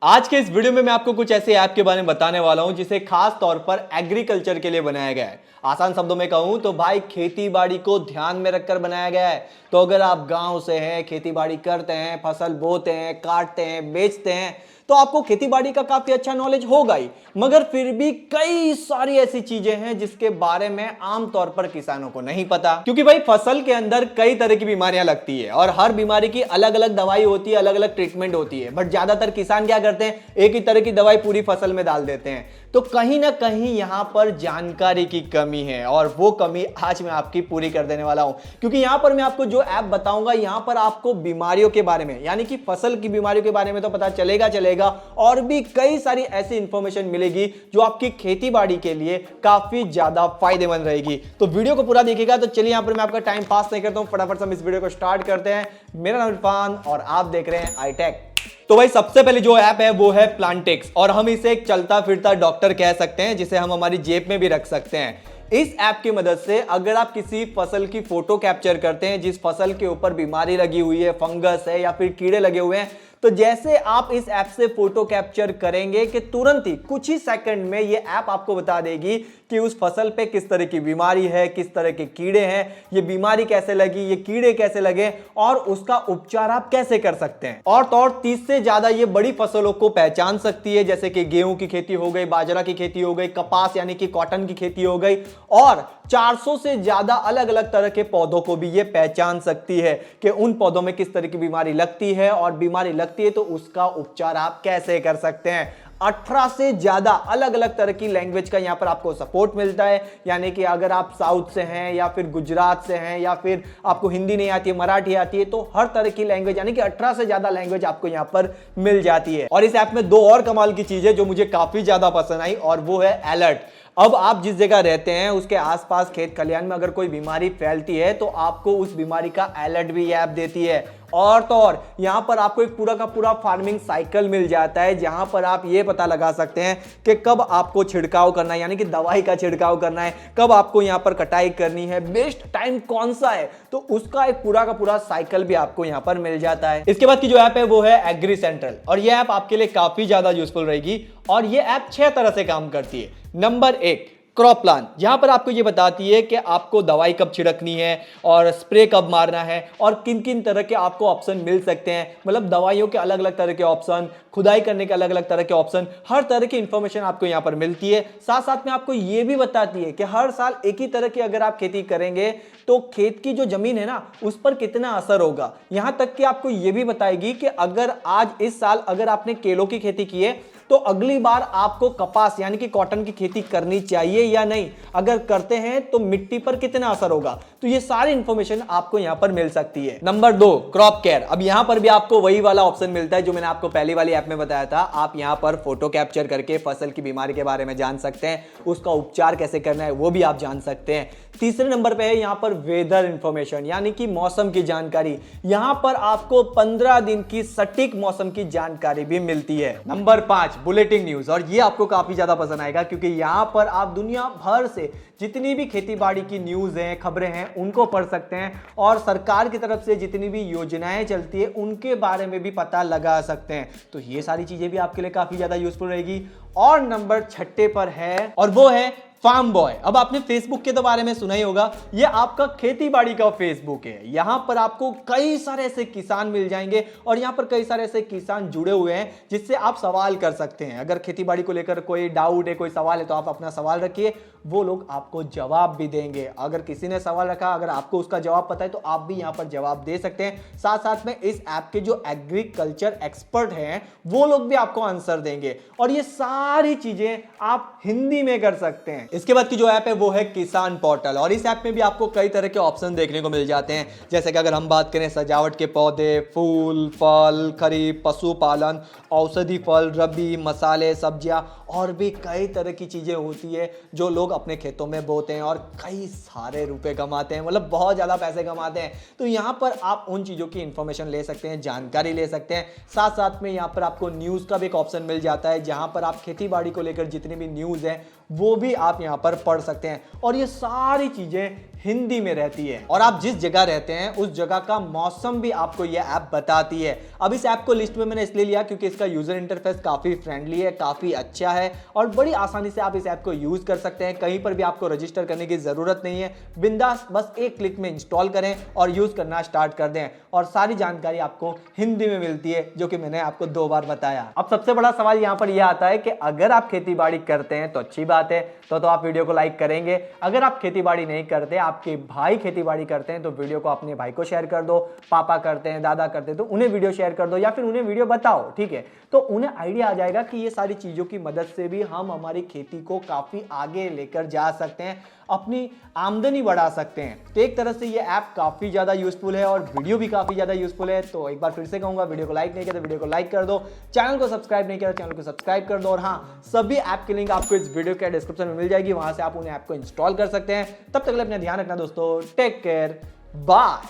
आज के इस वीडियो में मैं आपको कुछ ऐसे ऐप के बारे में बताने वाला हूं जिसे खास तौर पर एग्रीकल्चर के लिए बनाया गया है। आसान शब्दों में कहूं तो भाई खेती बाड़ी को ध्यान में रखकर बनाया गया है। तो अगर आप गांव से हैं, खेती बाड़ी करते हैं, फसल बोते हैं, काटते हैं, बेचते हैं, तो आपको खेती बाड़ी का काफी अच्छा नॉलेज होगा ही। मगर फिर भी कई सारी ऐसी चीजें हैं जिसके बारे में आमतौर पर किसानों को नहीं पता, क्योंकि भाई फसल के अंदर कई तरह की बीमारियां लगती है और हर बीमारी की अलग अलग दवाई होती है, अलग अलग ट्रीटमेंट होती है। बट ज्यादातर किसान क्या करते हैं, एक ही तरह की दवाई पूरी फसल में डाल देते हैं। तो कहीं ना कहीं यहां पर जानकारी की कमी है और वो कमी आज मैं आपकी पूरी कर देने वाला हूं, क्योंकि यहां पर मैं आपको जो ऐप बताऊंगा यहां पर आपको बीमारियों के बारे में, यानी कि फसल की बीमारियों के बारे में तो पता चलेगा और भी कई सारी ऐसी इंफॉर्मेशन मिलेगी जो आपकी खेती बाड़ी के लिए काफी ज्यादा फायदेमंद रहेगी। तो वीडियो को पूरा देखिएगा। तो चलिए यहां पर मैं आपका टाइम पास नहीं करता हूं, फटाफट से हम इस वीडियो को स्टार्ट करते हैं। मेरा नाम इरफान और आप देख रहे हैं आई-टेक। तो भाई सबसे पहले जो ऐप है वो है प्लांटेक्स, और हम इसे एक चलता फिरता डॉक्टर कह सकते हैं जिसे हम हमारी जेब में भी रख सकते हैं। इस ऐप की मदद से अगर आप किसी फसल की फोटो कैप्चर करते हैं जिस फसल के ऊपर बीमारी लगी हुई है, फंगस है या फिर कीड़े लगे हुए हैं, तो जैसे आप इस ऐप से फोटो कैप्चर करेंगे कि तुरंत ही कुछ ही सेकंड में ये ऐप आपको बता देगी कि उस फसल पे किस तरह की बीमारी है, किस तरह के कीड़े हैं, ये बीमारी कैसे लगी, ये कीड़े कैसे लगे और उसका उपचार आप कैसे कर सकते हैं। और तो और 30 से ज्यादा ये बड़ी फसलों को पहचान सकती है, जैसे कि गेहूं की खेती हो गई, बाजरा की खेती हो गई, कपास यानी कि कॉटन की खेती हो गई, और 400 से ज्यादा अलग अलग तरह के पौधों को भी ये पहचान सकती है कि उन पौधों में किस तरह की बीमारी लगती है, और बीमारी लगती है तो उसका उपचार आप कैसे कर सकते हैं। 18 से ज्यादा अलग अलग तरह की लैंग्वेज का यहां पर आपको सपोर्ट मिलता है, यानी कि अगर आप साउथ से हैं या फिर गुजरात से हैं या फिर आपको हिंदी नहीं आती है, मराठी आती है, तो हर तरह की लैंग्वेज यानी कि 18 से ज्यादा लैंग्वेज आपको यहां पर मिल जाती है। और इस ऐप में दो और कमाल की चीजें जो मुझे काफी ज्यादा पसंद आई, और वो है अलर्ट। अब आप जिस जगह रहते हैं उसके आसपास खेत खलियान में अगर कोई बीमारी फैलती है तो आपको उस बीमारी का अलर्ट भी ऐप देती है। और तो और यहां पर आपको एक पूरा का पूरा फार्मिंग साइकिल मिल जाता है, जहां पर आप ये पता लगा सकते हैं कि कब आपको छिड़काव करना है, यानी कि दवाई का छिड़काव करना है, कब आपको यहां पर कटाई करनी है, बेस्ट टाइम कौन सा है, तो उसका एक पूरा का पूरा साइकिल भी आपको यहां पर मिल जाता है। इसके बाद की जो ऐप है वो है एग्री सेंट्रल, और ये ऐप आपके लिए काफी ज्यादा यूजफुल रहेगी। और ये ऐप 6 तरह से काम करती है। Number 1, crop plan. यहां पर आपको यह बताती है कि आपको दवाई कब छिड़कनी है और स्प्रे कब मारना है और किन किन तरह के आपको ऑप्शन मिल सकते हैं, मतलब दवाइयों के अलग अलग तरह के ऑप्शन, खुदाई करने के अलग अलग तरह के ऑप्शन, हर तरह की इंफॉर्मेशन आपको यहां पर मिलती है। साथ साथ में आपको यह भी बताती है कि हर साल एक ही तरह की अगर आप खेती करेंगे तो खेत की जो जमीन है ना उस पर कितना असर होगा। यहां तक कि आपको यह भी बताएगी कि अगर आज इस साल अगर आपने केलों की खेती की है तो अगली बार आपको कपास यानी कि कॉटन की खेती करनी चाहिए या नहीं, अगर करते हैं तो मिट्टी पर कितना असर होगा। तो ये सारी इंफॉर्मेशन आपको यहां पर मिल सकती है। Number 2, crop care. अब यहां पर भी आपको वही वाला ऑप्शन मिलता है जो मैंने आपको पहली वाली ऐप में बताया था। आप यहां पर फोटो कैप्चर करके फसल की बीमारी के बारे में जान सकते हैं, उसका उपचार कैसे करना है वो भी आप जान सकते हैं। तीसरे नंबर पे है यहां पर वेदर इंफॉर्मेशन, यानी कि मौसम की जानकारी। यहां पर आपको 15 दिन की सटीक मौसम की जानकारी भी मिलती है। नंबर 5, बुलेटिन न्यूज, और ये आपको काफी ज्यादा पसंद आएगा क्योंकि यहां पर आप दुनिया भर से जितनी भी खेतीबाड़ी की न्यूज हैं, खबरें हैं, उनको पढ़ सकते हैं, और सरकार की तरफ से जितनी भी योजनाएं चलती है उनके बारे में भी पता लगा सकते हैं। तो ये सारी चीजें भी आपके लिए काफी ज्यादा यूजफुल रहेगी। और नंबर 6 पर है, और वो है फार्म बॉय। अब आपने फेसबुक के तो बारे में सुना ही होगा, ये आपका खेती बाड़ी का फेसबुक है। यहां पर आपको कई सारे ऐसे किसान मिल जाएंगे और यहां पर कई सारे ऐसे किसान जुड़े हुए हैं जिससे आप सवाल कर सकते हैं। अगर खेती बाड़ी को लेकर कोई डाउट है, कोई सवाल है, तो आप अपना सवाल रखिए, वो लोग आपको जवाब भी देंगे। अगर किसी ने सवाल रखा, अगर आपको उसका जवाब पता है तो आप भी यहां पर जवाब दे सकते हैं। साथ साथ में इस ऐप के जो एग्रीकल्चर एक्सपर्ट हैं वो लोग भी आपको आंसर देंगे, और ये सारी चीजें आप हिंदी में कर सकते हैं। इसके बाद की जो ऐप है वो है किसान पोर्टल, और इस ऐप में भी आपको कई तरह के ऑप्शन देखने को मिल जाते हैं, जैसे कि अगर हम बात करें सजावट के पौधे, फूल, फल, खरीफ, पशुपालन, औषधि फल, रबी, मसाले, सब्जियां, और भी कई तरह की चीजें होती है जो लोग अपने खेतों में बोते हैं और कई सारे रुपए कमाते हैं, मतलब बहुत ज्यादा पैसे कमाते हैं। तो यहां पर आप उन चीजों की इंफॉर्मेशन ले सकते हैं, जानकारी ले सकते हैं। साथ साथ में यहां पर आपको न्यूज का भी एक ऑप्शन मिल जाता है, जहां पर आप खेती बाड़ी को लेकर जितनी भी न्यूज है वो भी आप यहां पर पढ़ सकते हैं। और ये सारी चीजें हिंदी में रहती है और आप जिस जगह रहते हैं उस जगह का मौसम भी आपको यह ऐप बताती है। अब इस ऐप को लिस्ट में मैंने इसलिए लिया क्योंकि इसका यूजर इंटरफेस काफी फ्रेंडली है, काफी अच्छा है और बड़ी आसानी से आप इस ऐप को यूज कर सकते हैं। कहीं पर भी आपको रजिस्टर करने की जरूरत नहीं है, बिंदास बस एक क्लिक में इंस्टॉल करें और यूज करना स्टार्ट कर दें और सारी जानकारी आपको हिंदी में मिलती है, जो कि मैंने आपको 2 बार बताया। अब सबसे बड़ा सवाल यहां पर यह आता है कि अगर आप खेती बाड़ी करते हैं तो अच्छी बात है, तो आप वीडियो को लाइक करेंगे। अगर आप खेती बाड़ी नहीं करते, आपके भाई खेती बाड़ी करते हैं, तो वीडियो को अपने भाई को शेयर कर दो। पापा करते हैं, दादा करते हैं, तो उन्हें वीडियो शेयर कर दो या फिर उन्हें वीडियो बताओ, ठीक है। तो उन्हें आइडिया आ जाएगा कि ये सारी चीजों की मदद से भी हम हमारी खेती को काफी आगे लेकर जा सकते हैं, अपनी आमदनी बढ़ा सकते हैं। तो एक तरह से ये ऐप काफी ज्यादा यूजफुल है और वीडियो भी काफी ज्यादा यूजफुल है। तो एक बार फिर से कहूंगा, वीडियो को लाइक नहीं किया तो वीडियो को लाइक कर दो, चैनल को सब्सक्राइब नहीं किया तो चैनल को सब्सक्राइब कर दो और हाँ, सभी ऐप की लिंक आपको इस वीडियो के डिस्क्रिप्शन में मिल जाएगी, वहां से आप उन्हें ऐप को इंस्टॉल कर सकते हैं। तब तक के लिए अपना ध्यान रखना दोस्तों, टेक केयर, बाय।